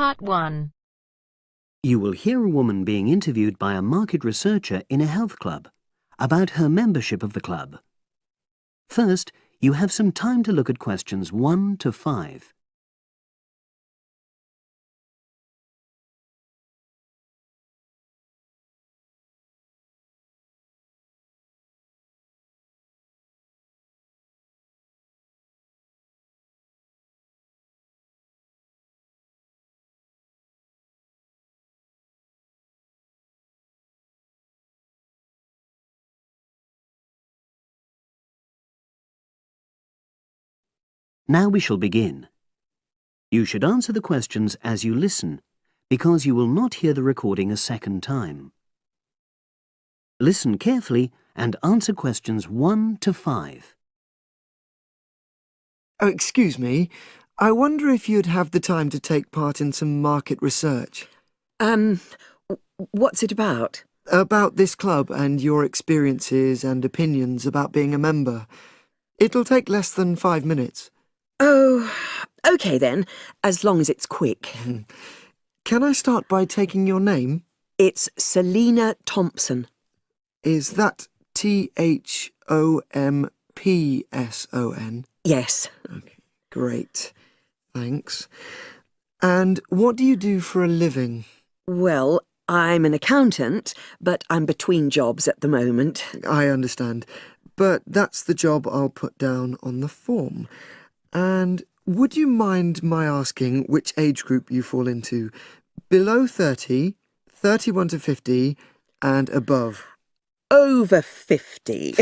Part 1. You will hear a woman being interviewed by a market researcher in a health club about her membership of the club. First, you have some time to look at questions 1 to 5. Now we shall begin. You should answer the questions as you listen, because you will not hear the recording a second time. Listen carefully and answer questions 1 to 5. Oh, excuse me. I wonder if you'd have the time to take part in some market research. What's it about? About this club and your experiences and opinions about being a member. It'll take less than 5 minutes. Oh, OK then, as long as it's quick. Can I start by taking your name? It's Selina Thompson. Is that Thompson? Yes. Okay, great. Thanks. And what do you do for a living? Well, I'm an accountant, but I'm between jobs at the moment. I understand. But that's the job I'll put down on the form. And would you mind my asking which age group you fall into? Below 30, 31 to 50, and above? Over 50,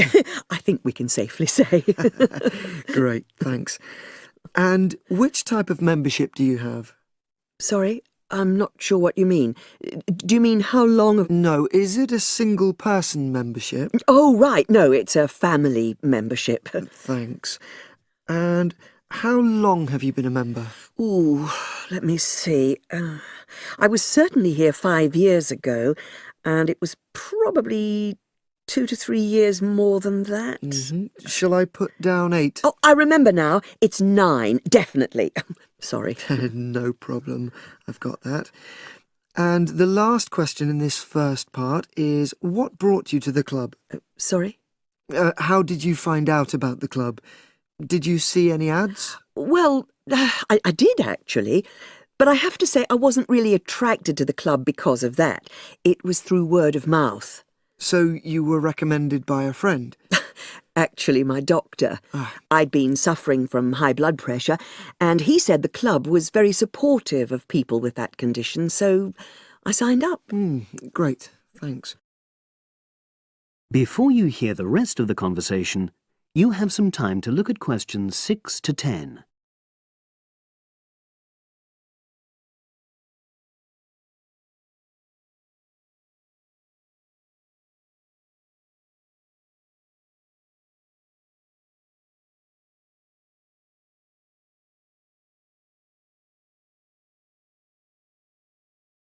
I think we can safely say. Great, thanks. And which type of membership do you have? Sorry, I'm not sure what you mean. Do you mean how long? No, is it a single-person membership? Oh, right, no, it's a family membership. Thanks. And how long have you been a member? Ooh, let me see. I was certainly here 5 years ago, and it was probably 2 to 3 years more than that. Shall I put down 8? Oh, I remember now. It's 9, definitely. Sorry. No problem. I've got that. And the last question in this first part is, what brought you to the club? Sorry? How did you find out about the club? Did you see any ads? Well, I did actually, but I have to say I wasn't really attracted to the club because of that. It was through word of mouth. So you were recommended by a friend? Actually, my doctor. I'd been suffering from high blood pressure, and he said the club was very supportive of people with that condition, so I signed up. Great, thanks. Before you hear the rest of the conversation, you have some time to look at questions 6 to 10.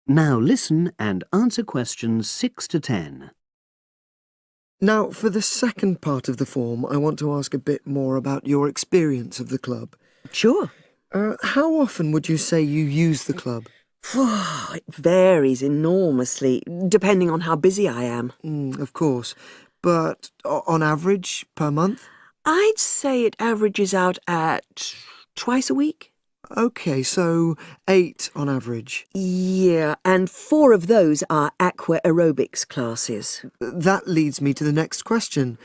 Now listen and answer questions 6 to 10. Now, for the second part of the form, I want to ask a bit more about your experience of the club. Sure. How often would you say you use the club? It varies enormously, depending on how busy I am. Of course. But on average, per month? I'd say it averages out at twice a week. OK, so 8 on average. Yeah, and 4 of those are aqua aerobics classes. That leads me to the next question.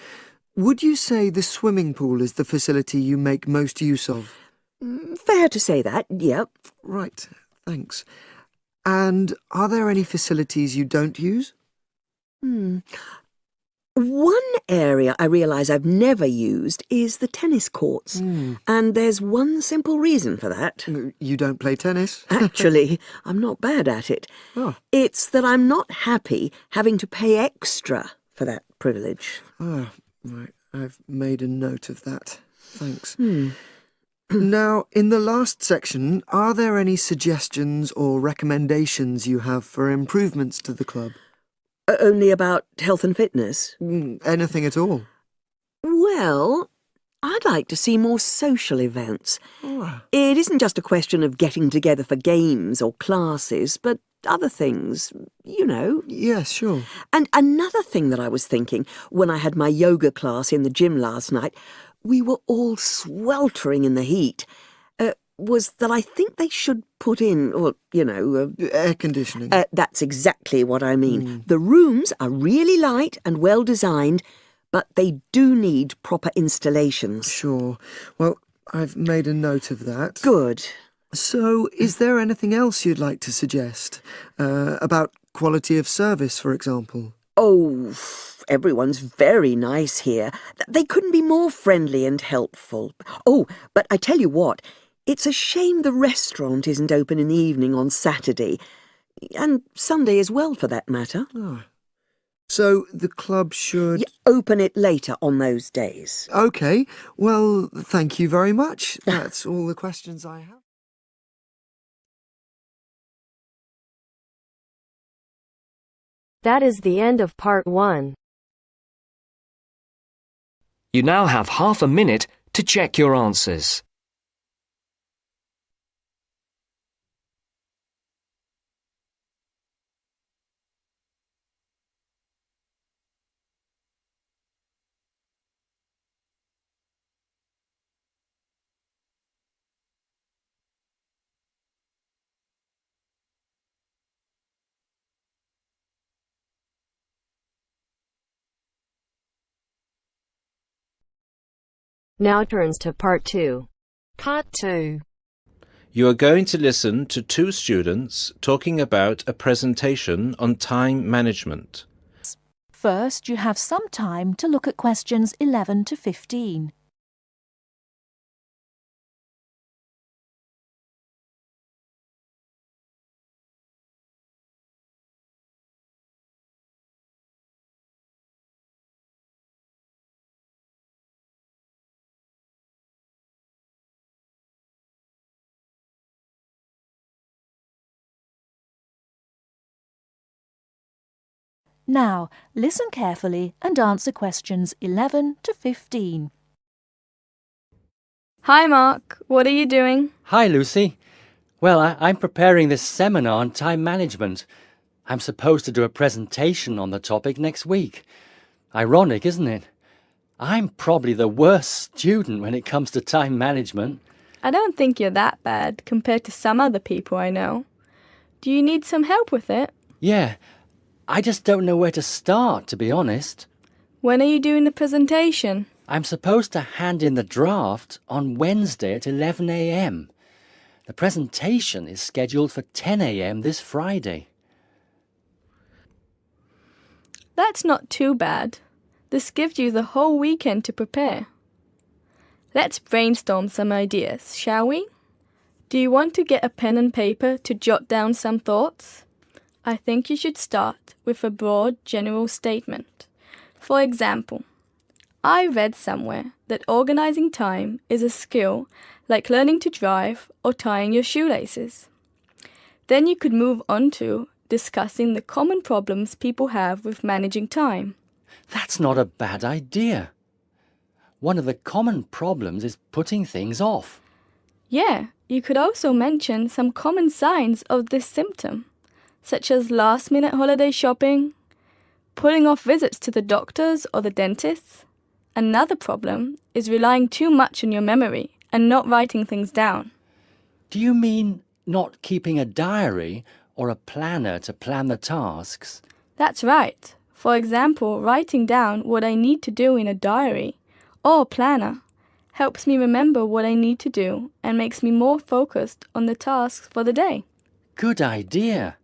Would you say the swimming pool is the facility you make most use of? Fair to say that, yep. Right, thanks. And are there any facilities you don't use? One area I realise I've never used is the tennis courts. And there's one simple reason for that. You don't play tennis? Actually, I'm not bad at it. Oh. It's that I'm not happy having to pay extra for that privilege. Oh, right. I've made a note of that. Thanks. Now, in the last section, are there any suggestions or recommendations you have for improvements to the club? Only about health and fitness? Anything at all? Well, I'd like to see more social events. Ah, It isn't just a question of getting together for games or classes, but other things, you know. yes, sure. And another thing that I was thinking, when I had my yoga class in the gym last night, we were all sweltering in the heat, was that I think they should put in, or, Air conditioning. that's exactly what I mean. The rooms are really light and well designed, but they do need proper installations. Sure. Well, I've made a note of that. Good. So, is there anything else you'd like to suggest? About quality of service, for example? Oh, everyone's very nice here. They couldn't be more friendly and helpful. Oh, but I tell you what, it's a shame the restaurant isn't open in the evening on Saturday, and Sunday as well, for that matter. Ah. So, the club should... Open it later on those days. OK. Well, thank you very much. That's all the questions I have. That is the end of part 1. You now have half a minute to check your answers. Now turns to part 2. Part 2. You are going to listen to two students talking about a presentation on time management. First, you have some time to look at questions 11 to 15. Now, listen carefully and answer questions 11 to 15. Hi, Mark. What are you doing? Hi, Lucy. Well, I'm preparing this seminar on time management. I'm supposed to do a presentation on the topic next week. Ironic, isn't it? I'm probably the worst student when it comes to time management. I don't think you're that bad compared to some other people I know. Do you need some help with it? Yeah, I just don't know where to start, to be honest. When are you doing the presentation? I'm supposed to hand in the draft on Wednesday at 11 a.m. The presentation is scheduled for 10 a.m. this Friday. That's not too bad. This gives you the whole weekend to prepare. Let's brainstorm some ideas, shall we? Do you want to get a pen and paper to jot down some thoughts? I think you should start with a broad general statement. For example, I read somewhere that organizing time is a skill like learning to drive or tying your shoelaces. Then you could move on to discussing the common problems people have with managing time. That's not a bad idea. One of the common problems is putting things off. Yeah, you could also mention some common signs of this symptom, such as last-minute holiday shopping, putting off visits to the doctors or the dentist. Another problem is relying too much on your memory and not writing things down. Do you mean not keeping a diary or a planner to plan the tasks? That's right. For example, writing down what I need to do in a diary or planner helps me remember what I need to do and makes me more focused on the tasks for the day. Good idea.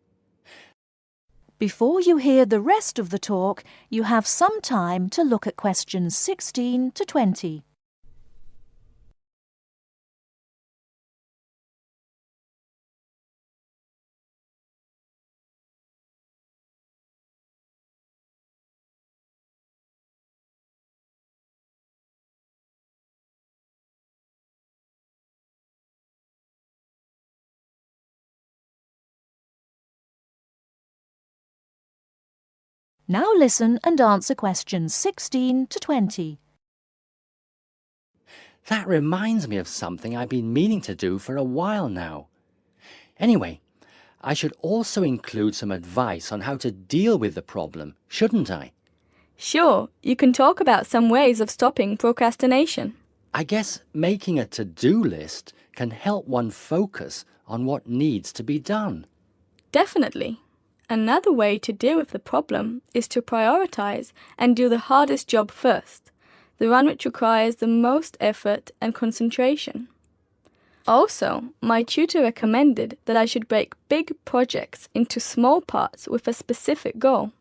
Before you hear the rest of the talk, you have some time to look at questions 16 to 20. Now listen and answer questions 16 to 20. That reminds me of something I've been meaning to do for a while now. Anyway, I should also include some advice on how to deal with the problem, shouldn't I? Sure, you can talk about some ways of stopping procrastination. I guess making a to-do list can help one focus on what needs to be done. Definitely. Another way to deal with the problem is to prioritize and do the hardest job first, the one which requires the most effort and concentration. Also, my tutor recommended that I should break big projects into small parts with a specific goal.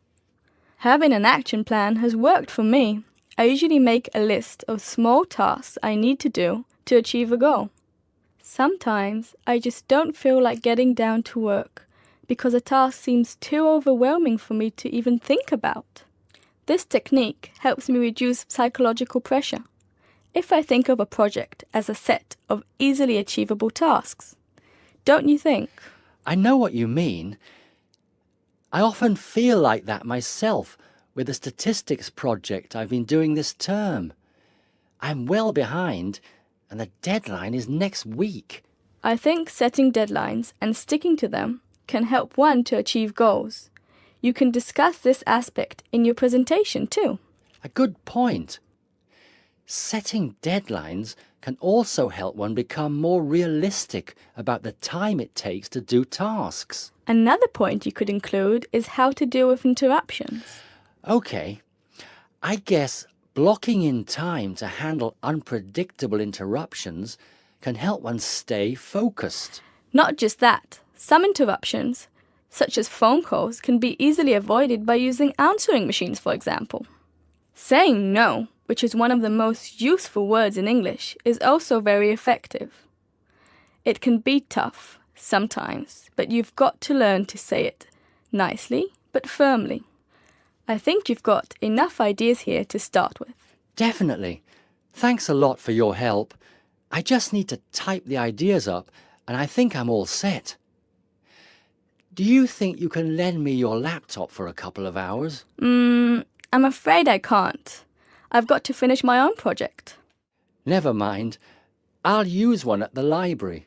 Having an action plan has worked for me. I usually make a list of small tasks I need to do to achieve a goal. Sometimes I just don't feel like getting down to work because a task seems too overwhelming for me to even think about. This technique helps me reduce psychological pressure if I think of a project as a set of easily achievable tasks. Don't you think? I know what you mean. I often feel like that myself with the statistics project I've been doing this term. I'm well behind, and the deadline is next week. I think setting deadlines and sticking to them can help one to achieve goals. You can discuss this aspect in your presentation too. A good point. Setting deadlines can also help one become more realistic about the time it takes to do tasks. Another point you could include is how to deal with interruptions. Okay, I guess blocking in time to handle unpredictable interruptions can help one stay focused. Not just that, some interruptions, such as phone calls, can be easily avoided by using answering machines, for example. Saying no, which is one of the most useful words in English, is also very effective. It can be tough sometimes, but you've got to learn to say it nicely but firmly. I think you've got enough ideas here to start with. Definitely. Thanks a lot for your help. I just need to type the ideas up and I think I'm all set. Do you think you can lend me your laptop for a couple of hours? I'm afraid I can't. I've got to finish my own project. Never mind. I'll use one at the library.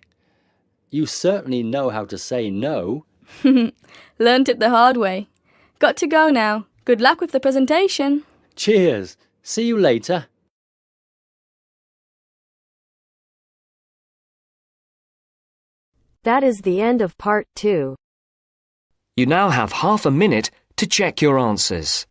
You certainly know how to say no. Learned it the hard way. Got to go now. Good luck with the presentation. Cheers. See you later. That is the end of part 2. You now have half a minute to check your answers.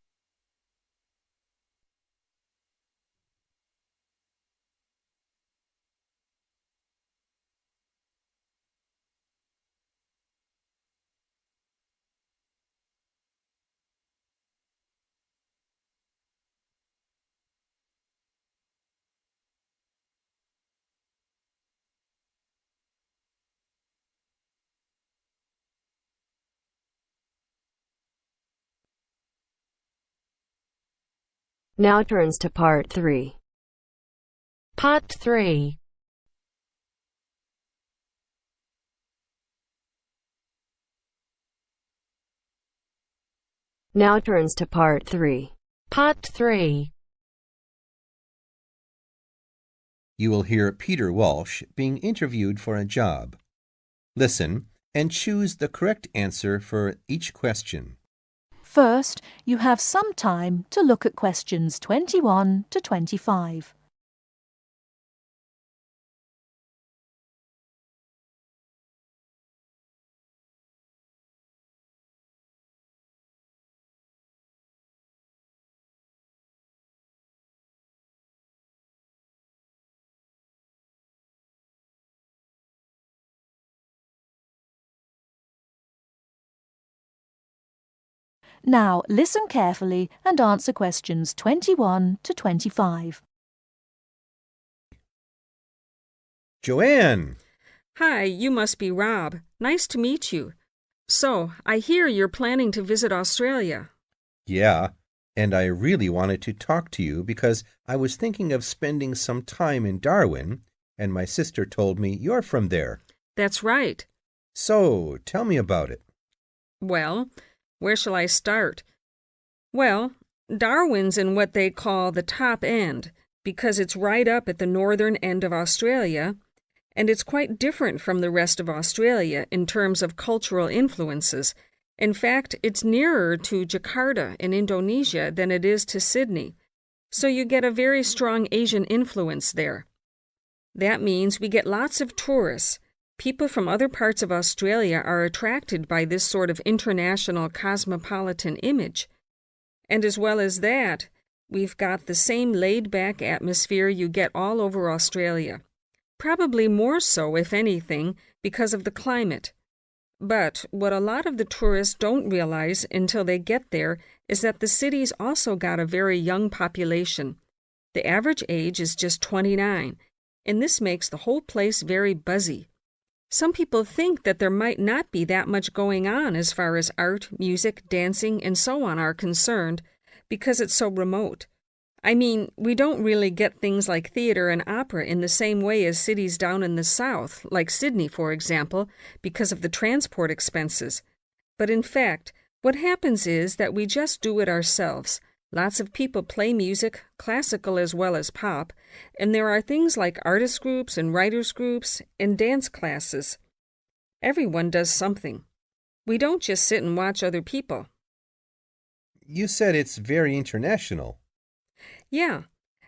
Now turns to part 3. Part 3. Now turns to part 3. Part 3. You will hear Peter Walsh being interviewed for a job. Listen and choose the correct answer for each question. First, you have some time to look at questions 21 to 25. Now, listen carefully and answer questions 21 to 25. Joanne! Hi, you must be Rob. Nice to meet you. So, I hear you're planning to visit Australia. Yeah, and I really wanted to talk to you because I was thinking of spending some time in Darwin, and my sister told me you're from there. That's right. So, tell me about it. Well, where shall I start? Well, Darwin's in what they call the top end, because it's right up at the northern end of Australia, and it's quite different from the rest of Australia in terms of cultural influences. In fact, it's nearer to Jakarta in Indonesia than it is to Sydney, so you get a very strong Asian influence there. That means we get lots of tourists. People from other parts of Australia are attracted by this sort of international cosmopolitan image. And as well as that, we've got the same laid-back atmosphere you get all over Australia. Probably more so, if anything, because of the climate. But what a lot of the tourists don't realize until they get there is that the city's also got a very young population. The average age is just 29, and this makes the whole place very buzzy. Some people think that there might not be that much going on as far as art, music, dancing, and so on are concerned, because it's so remote. I mean, we don't really get things like theater and opera in the same way as cities down in the south, like Sydney, for example, because of the transport expenses. But in fact, what happens is that we just do it ourselves. Lots of people play music, classical as well as pop, and there are things like artist groups and writers groups and dance classes. Everyone does something. We don't just sit and watch other people. You said it's very international. Yeah,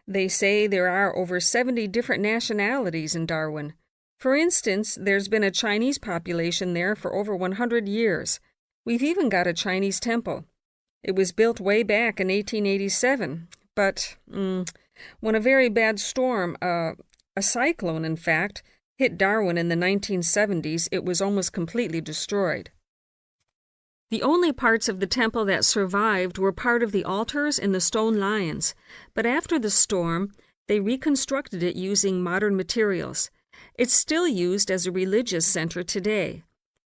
they say there are over 70 different nationalities in Darwin. For instance, there's been a Chinese population there for over 100 years. We've even got a Chinese temple. It was built way back in 1887, but when a very bad storm, a cyclone in fact, hit Darwin in the 1970s, it was almost completely destroyed. The only parts of the temple that survived were part of the altars and the stone lions, but after the storm, they reconstructed it using modern materials. It's still used as a religious center today,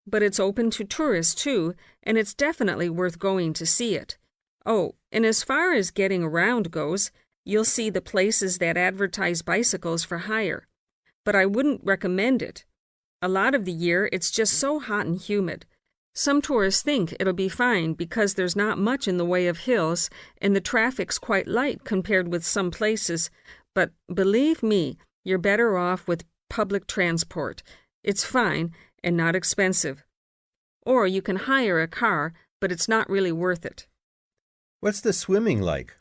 but it's open to tourists too, and it's definitely worth going to see it. Oh, and as far as getting around goes, you'll see the places that advertise bicycles for hire, but I wouldn't recommend it. A lot of the year, it's just so hot and humid. Some tourists think it'll be fine because there's not much in the way of hills and the traffic's quite light compared with some places, but believe me, you're better off with public transport. It's fine and not expensive. Or you can hire a car, but it's not really worth it. What's the swimming like?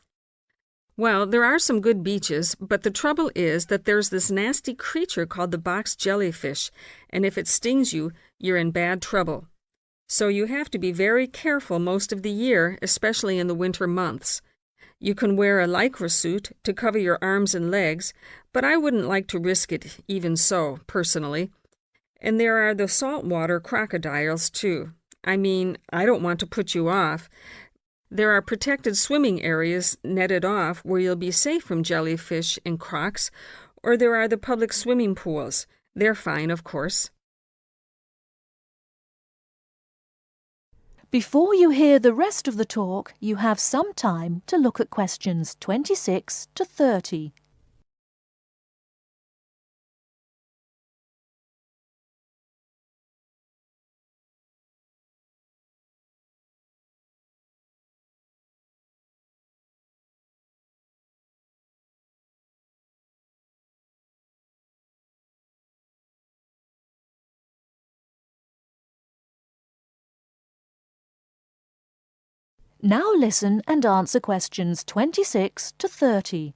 Well, there are some good beaches, but the trouble is that there's this nasty creature called the box jellyfish, and if it stings you, you're in bad trouble. So you have to be very careful most of the year, especially in the winter months. You can wear a lycra suit to cover your arms and legs, but I wouldn't like to risk it even so, personally. And there are the saltwater crocodiles, too. I mean, I don't want to put you off. There are protected swimming areas netted off where you'll be safe from jellyfish and crocs, or there are the public swimming pools. They're fine, of course. Before you hear the rest of the talk, you have some time to look at questions 26 to 30. Now listen and answer questions 26 to 30.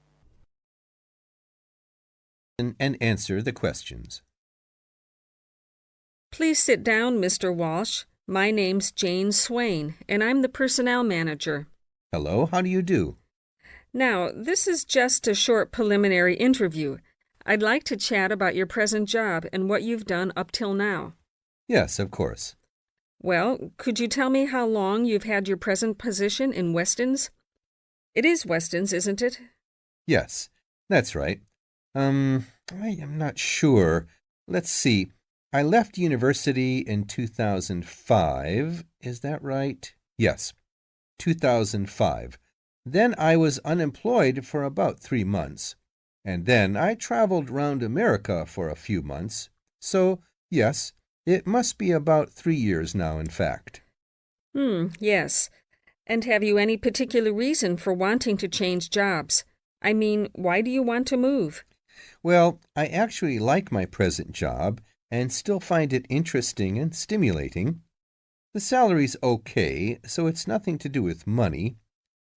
And answer the questions. Please sit down, Mr. Walsh. My name's Jane Swain, and I'm the personnel manager. Hello, how do you do? Now, this is just a short preliminary interview. I'd like to chat about your present job and what you've done up till now. Yes, of course. Well, could you tell me how long you've had your present position in Weston's? It is Weston's, isn't it? Yes, that's right. I am not sure. Let's see. I left university in 2005. Is that right? Yes, 2005. Then I was unemployed for about 3 months. And then I traveled round America for a few months. So, yes, it must be about 3 years now, in fact. Yes. And have you any particular reason for wanting to change jobs? I mean, why do you want to move? Well, I actually like my present job and still find it interesting and stimulating. The salary's okay, so it's nothing to do with money,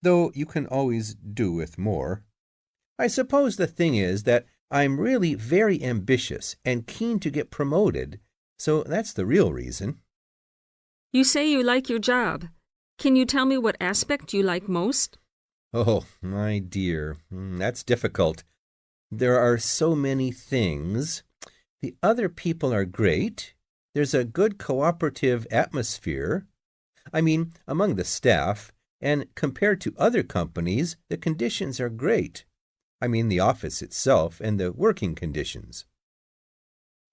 though you can always do with more. I suppose the thing is that I'm really very ambitious and keen to get promoted, so that's the real reason. You say you like your job. Can you tell me what aspect you like most? Oh, my dear, that's difficult. There are so many things. The other people are great. There's a good cooperative atmosphere. I mean, among the staff, and compared to other companies, the conditions are great. I mean, the office itself and the working conditions.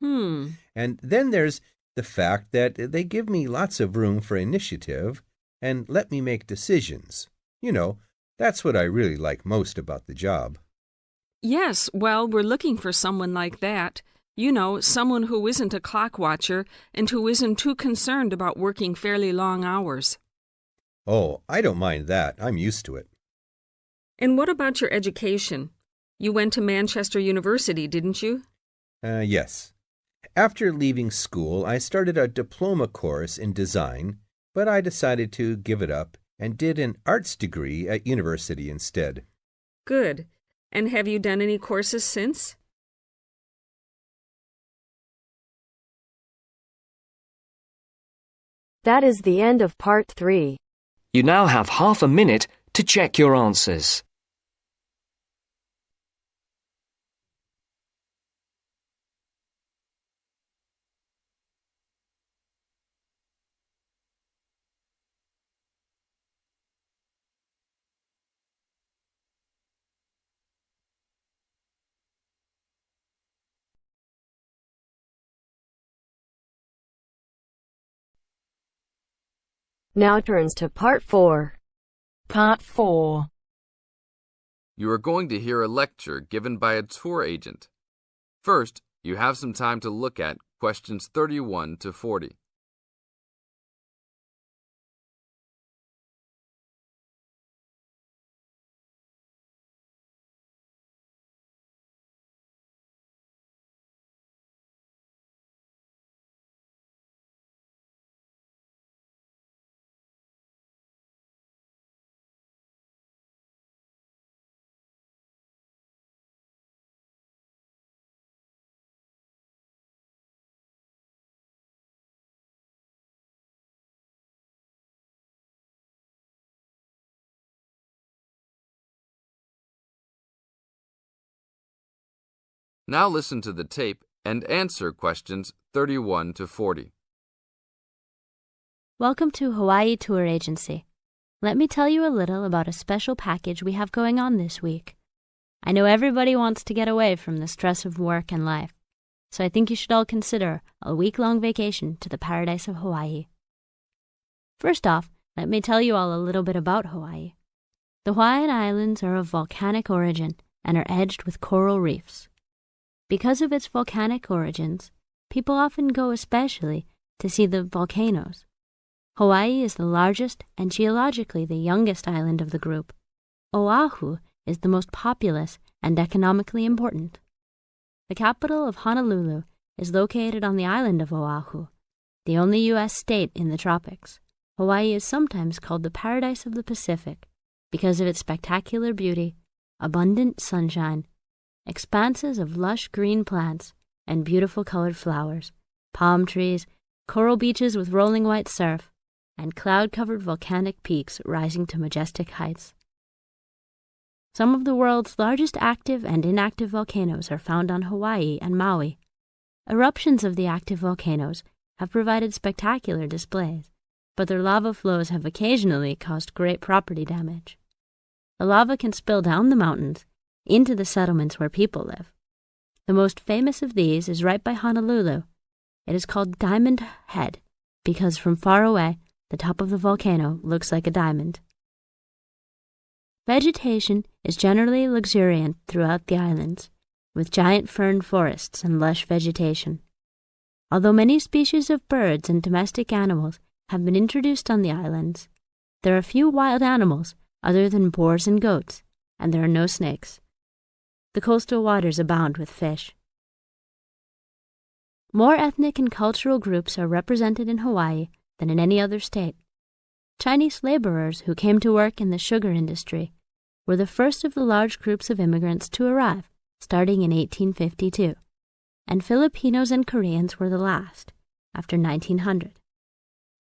And then there's the fact that they give me lots of room for initiative and let me make decisions. You know, that's what I really like most about the job. Yes, well, we're looking for someone like that. You know, someone who isn't a clock watcher and who isn't too concerned about working fairly long hours. Oh, I don't mind that. I'm used to it. And what about your education? You went to Manchester University, didn't you? Yes. After leaving school, I started a diploma course in design, but I decided to give it up and did an arts degree at university instead. Good. And have you done any courses since? That is the end of part 3. You now have half a minute to check your answers. Now turns to part 4. Part 4. You are going to hear a lecture given by a tour agent. First, you have some time to look at questions 31 to 40. Now listen to the tape and answer questions 31 to 40. Welcome to Hawaii Tour Agency. Let me tell you a little about a special package we have going on this week. I know everybody wants to get away from the stress of work and life, so I think you should all consider a week-long vacation to the paradise of Hawaii. First off, let me tell you all a little bit about Hawaii. The Hawaiian Islands are of volcanic origin and are edged with coral reefs. Because of its volcanic origins, people often go especially to see the volcanoes. Hawaii is the largest and geologically the youngest island of the group. Oahu is the most populous and economically important. The capital of Honolulu is located on the island of Oahu, the only U.S. state in the tropics. Hawaii is sometimes called the paradise of the Pacific because of its spectacular beauty, abundant sunshine, expanses of lush green plants and beautiful colored flowers, palm trees, coral beaches with rolling white surf, and cloud-covered volcanic peaks rising to majestic heights. Some of the world's largest active and inactive volcanoes are found on Hawaii and Maui. Eruptions of the active volcanoes have provided spectacular displays, but their lava flows have occasionally caused great property damage. The lava can spill down the mountains into the settlements where people live. The most famous of these is right by Honolulu. It is called Diamond Head because from far away, the top of the volcano looks like a diamond. Vegetation is generally luxuriant throughout the islands, with giant fern forests and lush vegetation. Although many species of birds and domestic animals have been introduced on the islands, there are few wild animals other than boars and goats, and there are no snakes. The coastal waters abound with fish. More ethnic and cultural groups are represented in Hawaii than in any other state. Chinese laborers who came to work in the sugar industry were the first of the large groups of immigrants to arrive, starting in 1852, and Filipinos and Koreans were the last, after 1900.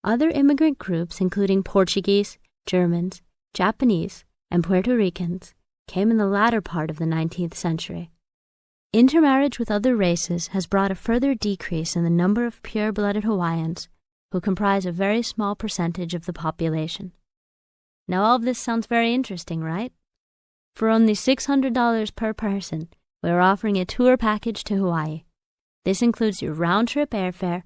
Other immigrant groups, including Portuguese, Germans, Japanese, and Puerto Ricans, came in the latter part of the 19th century. Intermarriage with other races has brought a further decrease in the number of pure-blooded Hawaiians, who comprise a very small percentage of the population. Now all of this sounds very interesting, right? For only $600 per person, we are offering a tour package to Hawaii. This includes your round-trip airfare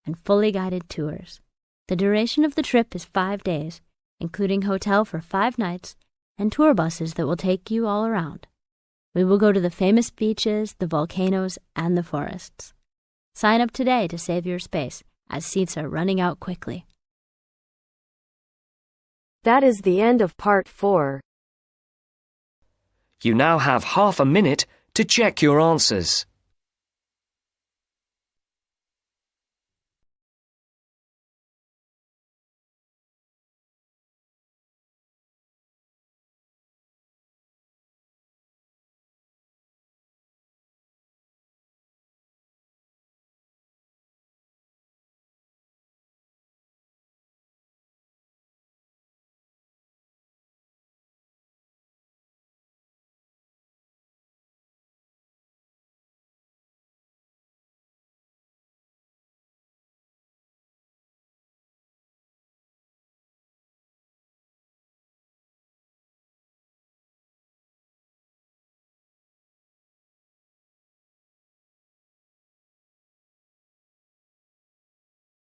and fully guided tours. The duration of the trip is 5 days, including hotel for 5 nights and tour buses that will take you all around. We will go to the famous beaches, the volcanoes, and the forests. Sign up today to save your space, as seats are running out quickly. That is the end of part 4. You now have half a minute to check your answers.